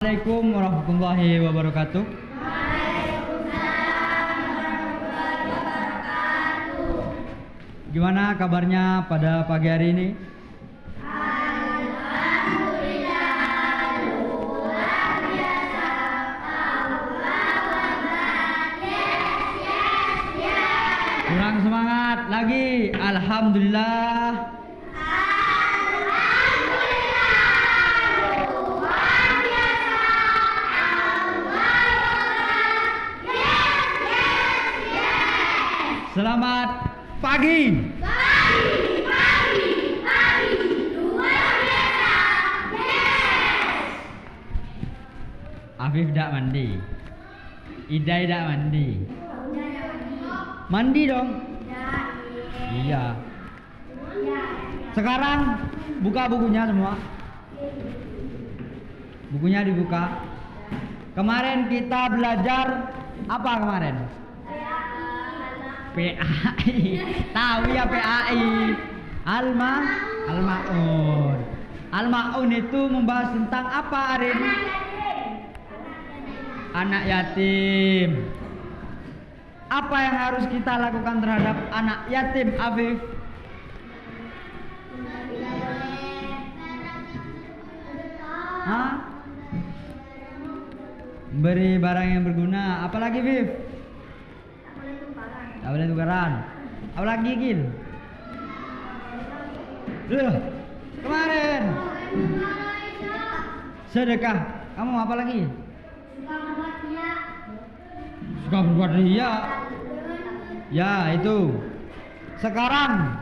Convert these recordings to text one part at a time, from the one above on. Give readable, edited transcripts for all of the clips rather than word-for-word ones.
Assalamualaikum warahmatullahi wabarakatuh. Gimana kabarnya pada pagi hari ini? Kurang semangat lagi. Alhamdulillah. Selamat pagi. Luar biasa. Afif dak mandi. Idai dak mandi. Mandi dong. Iya. Sekarang buka bukunya semua. Bukunya dibuka. Kemarin kita belajar apa kemarin? PAI. Tahu ya PAI. Al-Maun. Al-Maun itu membahas tentang apa, Arin? Anak yatim. Apa yang harus kita lakukan terhadap anak yatim, Afif? Hah? Beri barang yang berguna. Apalagi, Afif? Tak boleh tukaran. Apa lagi, Gil? Kemarin sedekah. Kamu apa lagi? Suka berbuat riya. Ya, itu. Sekarang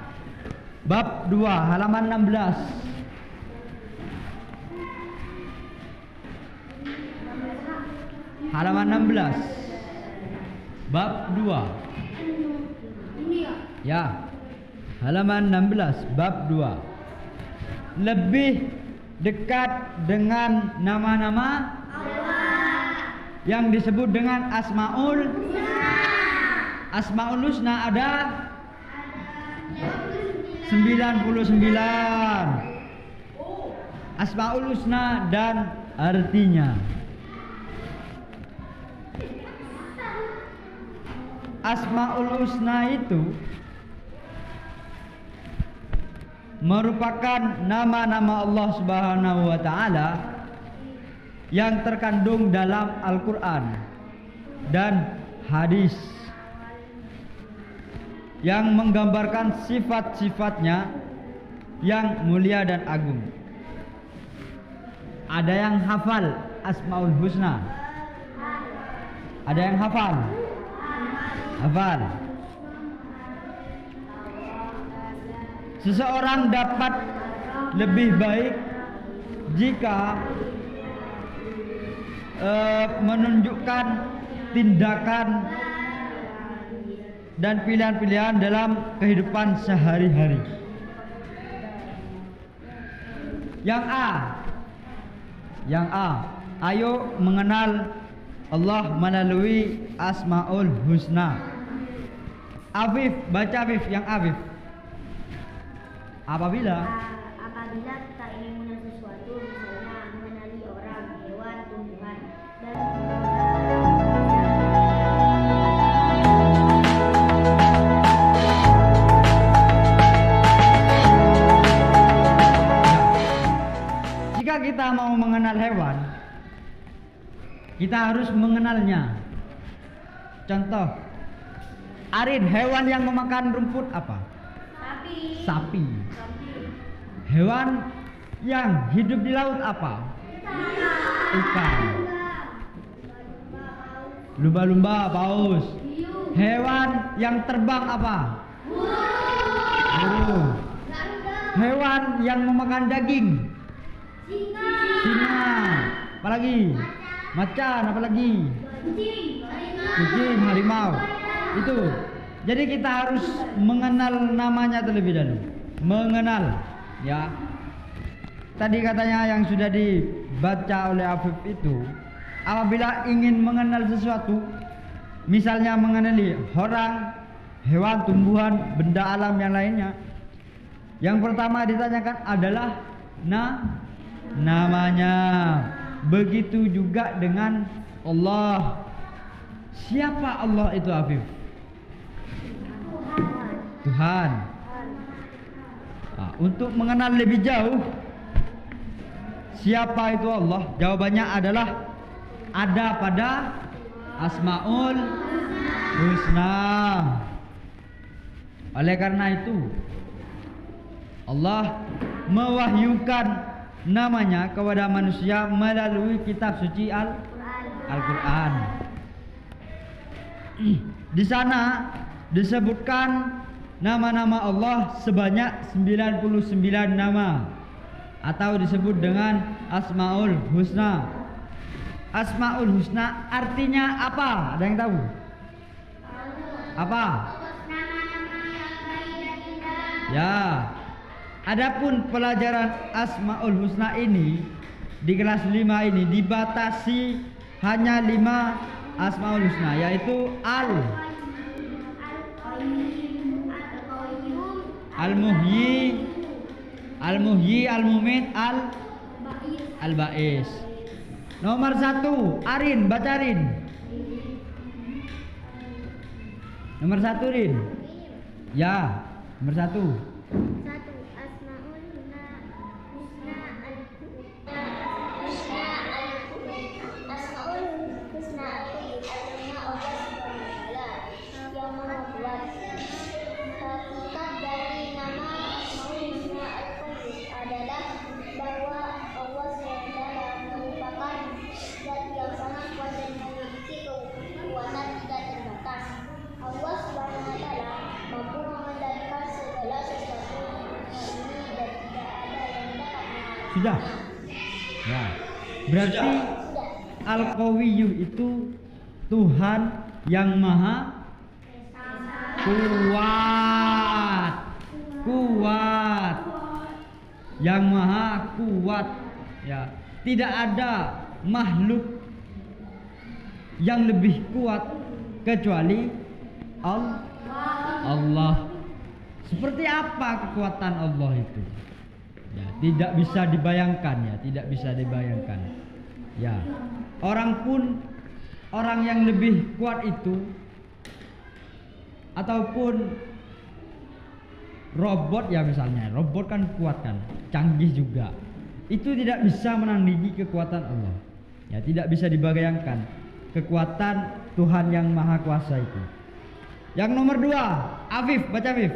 bab 2 halaman 16. Halaman 16. Bab 2. Ya, halaman 16 bab 2. Lebih dekat dengan nama-nama Allah yang disebut dengan Asmaul Husna. Asmaul Husna ada 99. Asmaul Husna dan artinya. Asmaul Husna itu merupakan nama-nama Allah Subhanahu wa taala yang terkandung dalam Al-Qur'an dan hadis yang menggambarkan sifat-sifatnya yang mulia dan agung. Ada yang hafal Asmaul Husna? Ada yang hafal? Hafal. Seseorang dapat lebih baik jika menunjukkan tindakan dan pilihan-pilihan dalam kehidupan sehari-hari. Yang A, ayo mengenal Allah melalui Asmaul Husna. Afif, baca Afif, yang Afif. Apabila kita ingin mengenal sesuatu, misalnya mengenali orang, hewan, tumbuhan, dan jika kita mau mengenal hewan, kita harus mengenalnya. Contoh, Arin, hewan yang memakan rumput apa? Sapi. Hewan yang hidup di laut apa? Ikan. Lumba-lumba, paus. Hewan yang terbang apa? Burung. Hewan yang memakan daging? Singa. Apalagi? Macan, apalagi? Kucing, harimau. Itu. Jadi kita harus mengenal namanya terlebih dahulu. Mengenal, ya. Tadi katanya yang sudah dibaca oleh Afif itu, apabila ingin mengenal sesuatu, misalnya mengenali orang, hewan, tumbuhan, benda alam yang lainnya, yang pertama ditanyakan adalah namanya. begitu juga dengan Allah. Siapa Allah itu, Afif? Tuhan. Nah, untuk mengenal lebih jauh siapa itu Allah, jawabannya adalah ada pada Asmaul Husna. Oleh karena itu Allah mewahyukan namanya kepada manusia melalui kitab suci Al-Quran. Di sana disebutkan nama-nama Allah sebanyak 99 nama, atau disebut dengan Asmaul Husna. Asmaul Husna artinya apa? Ada yang tahu? Apa? Ya. Adapun pelajaran Asmaul Husna ini di kelas 5 ini dibatasi hanya 5 Asmaul Husna, yaitu Al-Muhyi, Al-Mumit, Al-Ba'is. Nomor 1, Arin, baca Arin. Nomor 1, Rin. Ya, nomor 1. Sudah. Ya. Berarti Al-Qawiyyu itu Tuhan yang maha kuat. Kuat. Yang maha kuat. Ya. Tidak ada makhluk yang lebih kuat kecuali Allah. Seperti apa kekuatan Allah itu? Ya, tidak bisa dibayangkan, ya, tidak bisa dibayangkan. Ya, orang yang lebih kuat itu, ataupun robot, ya misalnya, robot kan kuat kan, canggih juga, itu tidak bisa menandingi kekuatan Allah. Ya, tidak bisa dibayangkan kekuatan Tuhan yang maha kuasa itu. Yang nomor 2, Afif, baca Afif.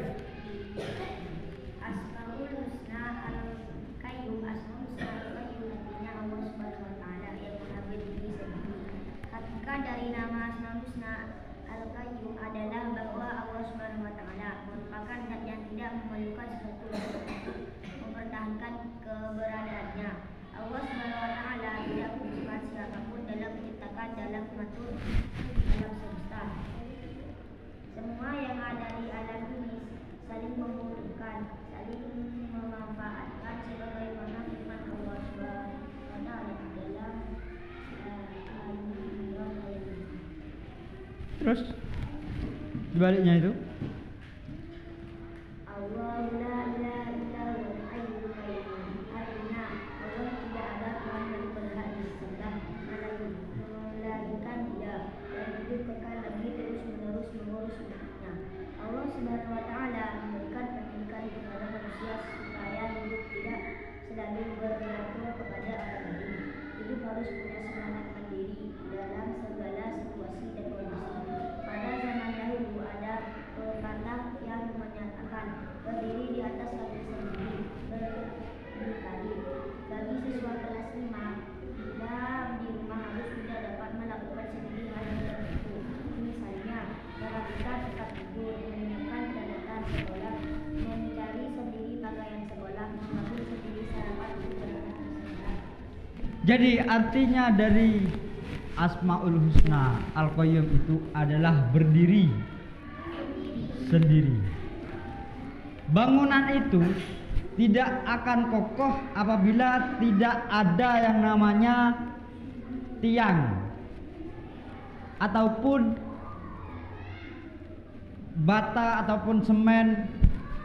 Semua yang ada di alam ini saling membutuhkan, saling memanfaatkan, sebagaimana firman Allah Subhanahu wa Ta'ala dalam Terus sebaliknya itu Allah la ilaha illa huwal hayyul qayyum. Artinya Allah tidak ada Tuhan yang berhak disembah melainkan Dia, dan hidup kekal lagi terus menerus mengurus umatnya. Allah Subhanahu wa Ta'ala memberikan pendidikan kepada manusia supaya hidup tidak selalu bergantung kepada orang lain. Hidup harus punya semangat mandiri dalam segala situasi dan kondisi. Pada zaman dahulu ada pepatah yang menyatakan berdiri di atas kaki sendiri berkali. Bagi siswa kelas 5 bila di rumah harus tidak dapat melakukan sendiri hal tertentu. Misalnya merapikan tempat tidur, menyiapkan peralatan sekolah, mencari sendiri pakaian sekolah, mengambil sendiri sarapan untuk berangkat ke sekolah. jadi artinya dari Asmaul Husna Al-Qayyum itu adalah berdiri sendiri. Bangunan itu tidak akan kokoh apabila tidak ada yang namanya tiang ataupun bata ataupun semen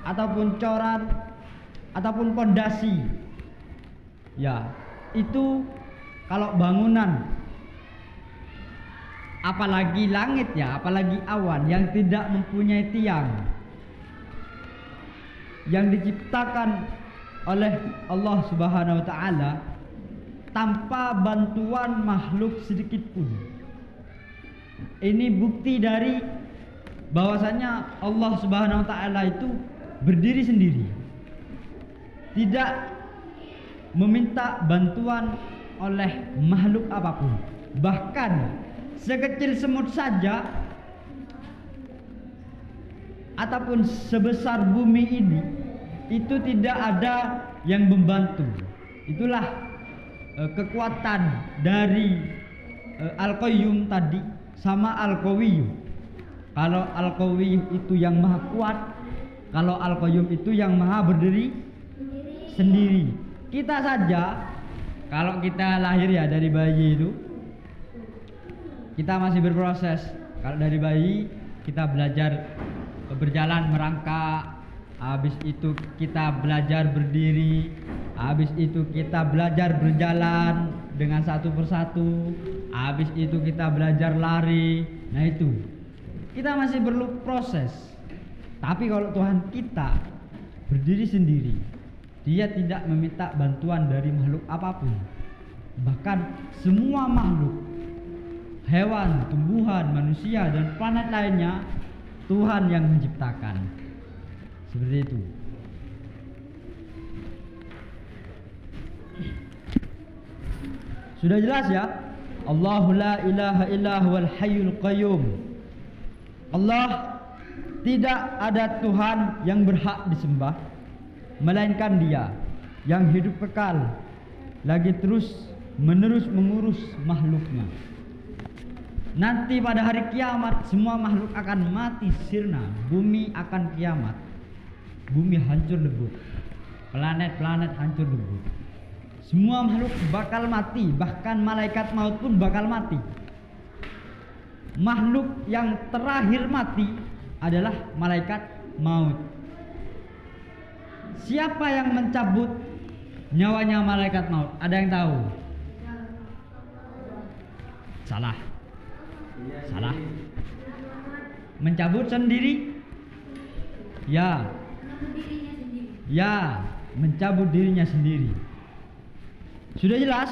ataupun coran ataupun pondasi. Ya, itu kalau bangunan, apalagi langit ya, apalagi awan yang tidak mempunyai tiang, yang diciptakan oleh Allah Subhanahu wa taala tanpa bantuan makhluk sedikit pun. Ini bukti dari bahwasanya Allah Subhanahu wa taala itu berdiri sendiri, tidak meminta bantuan oleh makhluk apapun. Bahkan sekecil semut saja ataupun sebesar bumi ini itu tidak ada yang membantu. Itulah kekuatan dari Al-Qayyum tadi sama Al-Qawiyyu. Kalau Al-Qawiyyu itu yang maha kuat, kalau Al-Qayyum itu yang maha berdiri sendiri. Kita saja kalau kita lahir ya dari bayi itu, kita masih berproses. Kalau dari bayi kita belajar berjalan merangkak, habis itu kita belajar berdiri, habis itu kita belajar berjalan dengan satu persatu, habis itu kita belajar lari. Nah itu kita masih perlu proses. Tapi kalau Tuhan kita berdiri sendiri, Dia tidak meminta bantuan dari makhluk apapun. Bahkan semua makhluk, hewan, tumbuhan, manusia, dan planet lainnya Tuhan yang menciptakan. Seperti itu. Sudah jelas ya? Allahu la ilaha illa huwal hayyul qayyum. Allah, tidak ada Tuhan yang berhak disembah melainkan Dia yang hidup kekal, lagi terus menerus mengurus makhluknya. Nanti pada hari kiamat semua makhluk akan mati sirna, bumi akan kiamat, bumi hancur lebur, planet-planet hancur lebur, semua makhluk bakal mati, bahkan malaikat maut pun bakal mati. Makhluk yang terakhir mati adalah malaikat maut. Siapa yang mencabut nyawanya malaikat maut? Ada yang tahu? Salah. Salah. Mencabut sendiri? Ya. Ya, mencabut dirinya sendiri. Sudah jelas,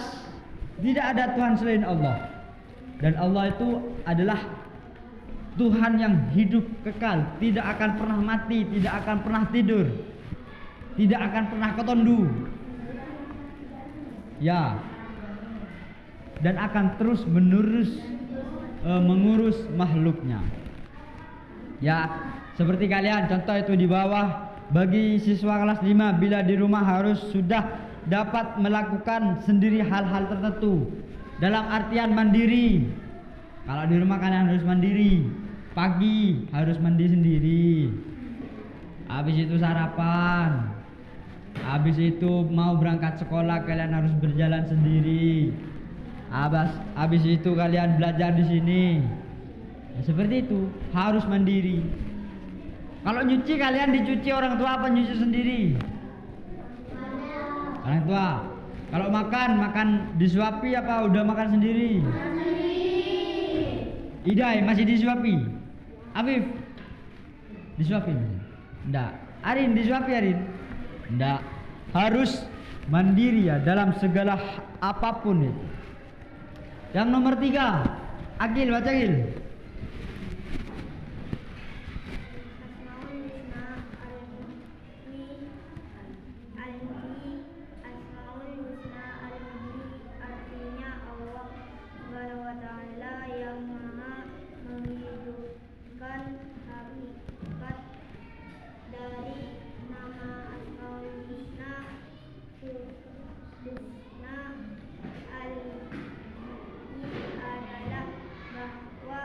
tidak ada Tuhan selain Allah. Dan Allah itu adalah Tuhan yang hidup kekal, tidak akan pernah mati, tidak akan pernah tidur, tidak akan pernah ketondu. Ya. Dan akan terus menerus mengurus makhluknya. Ya, seperti kalian contoh itu di bawah, bagi siswa kelas 5 bila di rumah harus sudah dapat melakukan sendiri hal-hal tertentu dalam artian mandiri. Kalau di rumah kalian harus mandiri, pagi harus mandi sendiri, habis itu sarapan, habis itu mau berangkat sekolah kalian harus berjalan sendiri, habis itu kalian belajar di sini. Nah, seperti itu, harus mandiri. Kalau nyuci kalian dicuci orang tua apa nyuci sendiri? Orang tua. Kalau makan disuapi apa udah makan sendiri? Idai masih disuapi. Afif disuapi? Enggak. Arin disuapi Arin? Enggak. Harus mandiri ya dalam segala apapun itu. Yang nomor 3, Agil baca Agil. Adalah bahwa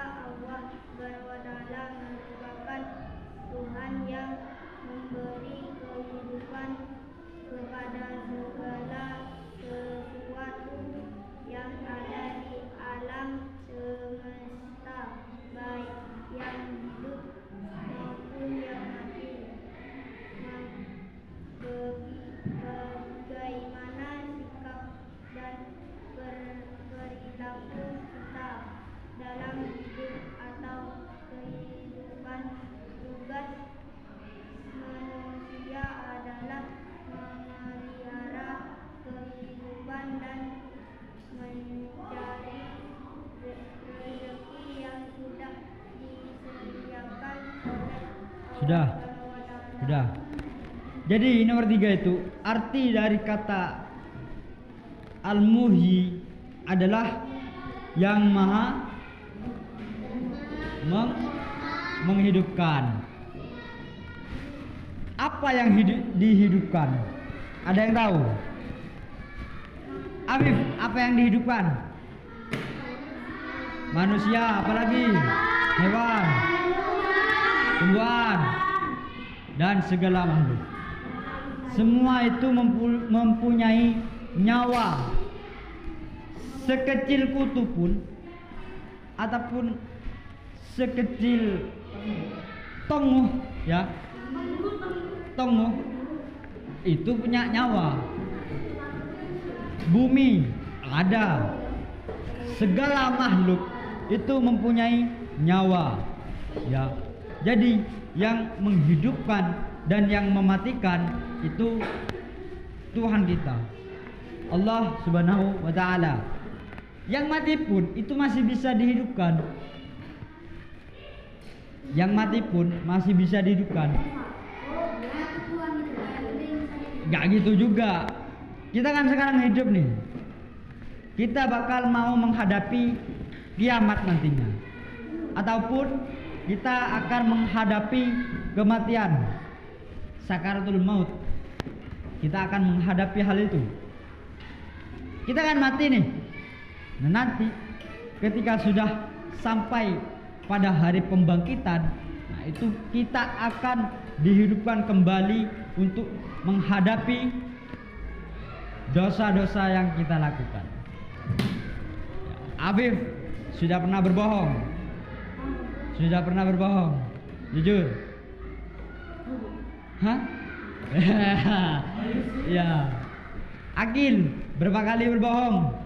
dalam hidup atau kehidupan. Tugas manusia adalah memelihara kehidupan dan mencari rezeki yang sudah disediakan oleh Sudah. Allah Subhanahu wa Ta'ala. Sudah. Jadi nomor 3 itu arti dari kata Al-Muhyi adalah yang maha menghidupkan. Apa yang dihidupkan? Ada yang tahu? Afif, apa yang dihidupkan? Manusia, apalagi? Hewan, tumbuhan, dan segala makhluk. Semua itu mempunyai nyawa. Sekecil kutu pun ataupun sekecil tonguh, ya, tonguh itu punya nyawa. Bumi ada, segala makhluk itu mempunyai nyawa, ya. Jadi yang menghidupkan dan yang mematikan itu Tuhan kita, Allah Subhanahu wa Ta'ala. Yang mati pun itu masih bisa dihidupkan. Yang mati pun masih bisa dihidupkan. Gak gitu juga. Kita kan sekarang hidup nih. Kita bakal mau menghadapi kiamat nantinya. Ataupun kita akan menghadapi kematian, sakaratul maut. Kita akan menghadapi hal itu. Kita akan mati nih. Nah, nanti ketika sudah sampai pada hari pembangkitan, nah itu kita akan dihidupkan kembali untuk menghadapi dosa-dosa yang kita lakukan. Afif, sudah pernah berbohong? Sudah pernah berbohong? Jujur? Hah? Ya. Akil, berapa kali berbohong?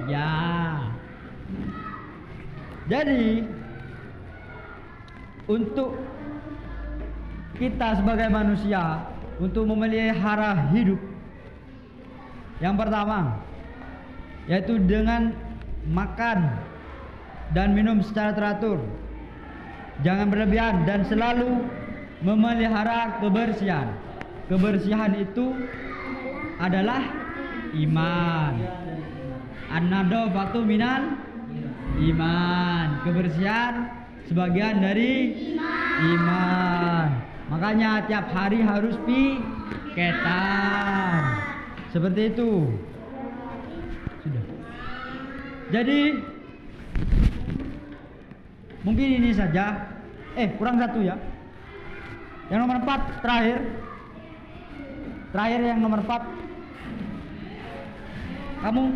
Ya. Jadi untuk kita sebagai manusia untuk memelihara hidup, yang pertama yaitu dengan makan dan minum secara teratur, jangan berlebihan, dan selalu memelihara kebersihan. Kebersihan itu adalah iman. An-nadhafatu minal iman. Kebersihan sebagian dari iman. Makanya tiap hari harus piketan. Seperti itu. Sudah. Jadi mungkin ini saja. Kurang satu ya. Yang nomor 4 terakhir. Terakhir yang nomor 4. Kamu?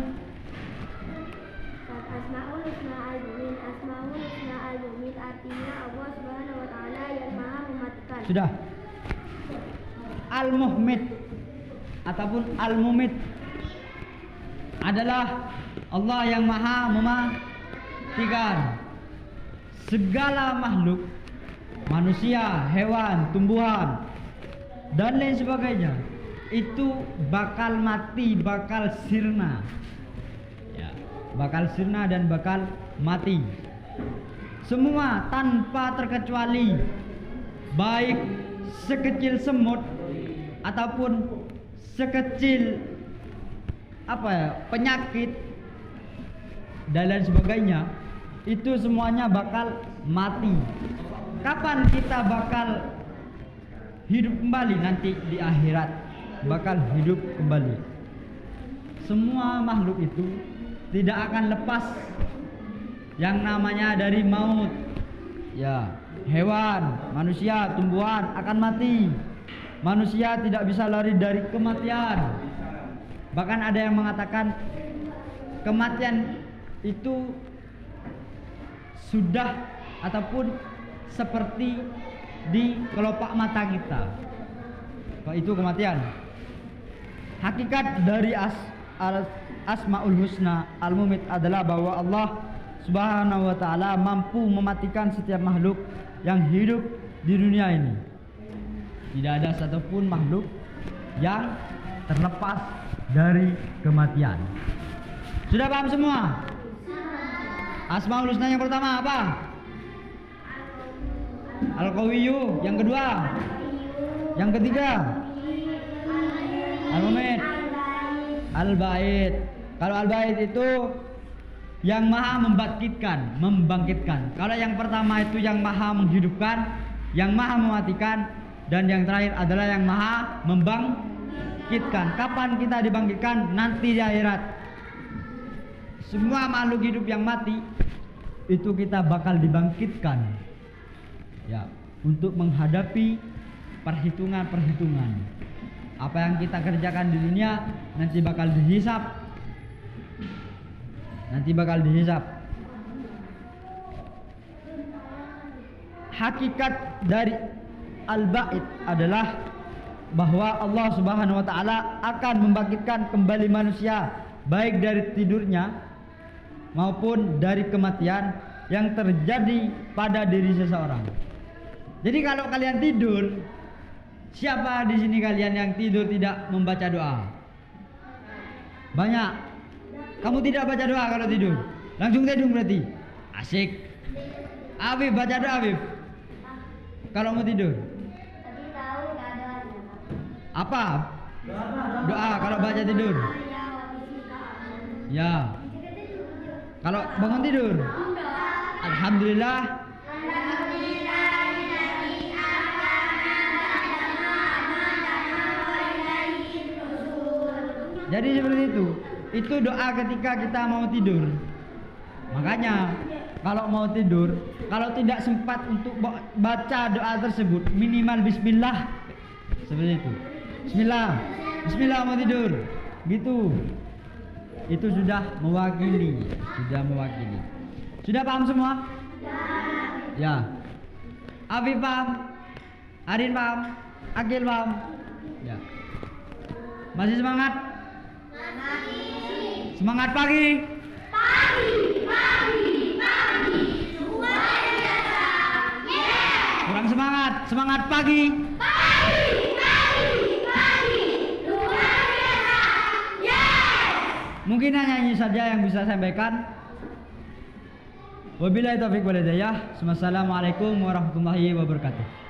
Asmaul Husna al-Mu'min. Asmaul Husna al-Mu'min artinya Allah Subhanahu wa Ta'ala yang Maha mematikan. Sudah. Al-Muhmid ataupun Al-Mumit adalah Allah yang Maha mematikan. Segala makhluk, manusia, hewan, tumbuhan, dan lain sebagainya, itu bakal mati, bakal sirna, ya, bakal sirna dan bakal mati. Semua tanpa terkecuali, baik sekecil semut ataupun sekecil penyakit dan lain sebagainya, itu semuanya bakal mati. Kapan kita bakal hidup kembali? Nanti di akhirat bakal hidup kembali. Semua makhluk itu tidak akan lepas yang namanya dari maut. Ya, hewan, manusia, tumbuhan akan mati. Manusia tidak bisa lari dari kematian. Bahkan ada yang mengatakan kematian itu sudah ataupun seperti di kelopak mata kita. Itu kematian. Hakikat dari Asmaul Husna Al-Mumit adalah bahwa Allah Subhanahu wa taala mampu mematikan setiap makhluk yang hidup di dunia ini. Tidak ada satupun makhluk yang terlepas dari kematian. Sudah paham semua? Asmaul Husna yang pertama apa? Al-Qawiyyu. Yang kedua? Yang ketiga? Al-Mumit. Al-Ba'id. Kalau Al-Ba'id itu yang maha membangkitkan. Kalau yang pertama itu yang maha menghidupkan, yang maha mematikan, dan yang terakhir adalah yang maha membangkitkan. Kapan kita dibangkitkan? Nanti di akhirat. Semua makhluk hidup yang mati itu kita bakal dibangkitkan, ya, untuk menghadapi perhitungan. Apa yang kita kerjakan di dunia nanti bakal dihisap. Hakikat dari Al-Ba'id adalah bahwa Allah Subhanahu wa taala akan membangkitkan kembali manusia baik dari tidurnya maupun dari kematian yang terjadi pada diri seseorang. Jadi kalau kalian tidur, siapa di sini kalian yang tidur tidak membaca doa? Banyak. Kamu tidak baca doa kalau tidur? Langsung tidur berarti? Asik. Afif, baca doa Afif. Kalau mau tidur. Tadi tahu nggak ada Apa? Doa kalau baca tidur. Ya. Kalau bangun tidur. Alhamdulillah. Jadi seperti itu. Itu doa ketika kita mau tidur. Makanya kalau mau tidur, kalau tidak sempat untuk baca doa tersebut, minimal bismillah. Seperti itu. Bismillah mau tidur. Gitu. Itu sudah mewakili. Sudah paham semua? Ya. Afif paham? Arin paham? Akil paham? Ya. Masih semangat? Semangat pagi. Kurang semangat pagi. Mungkin hanya ini saja yang bisa saya sampaikan. Wabillahi taufiq wal hidayah. Wassalamualaikum warahmatullahi wabarakatuh.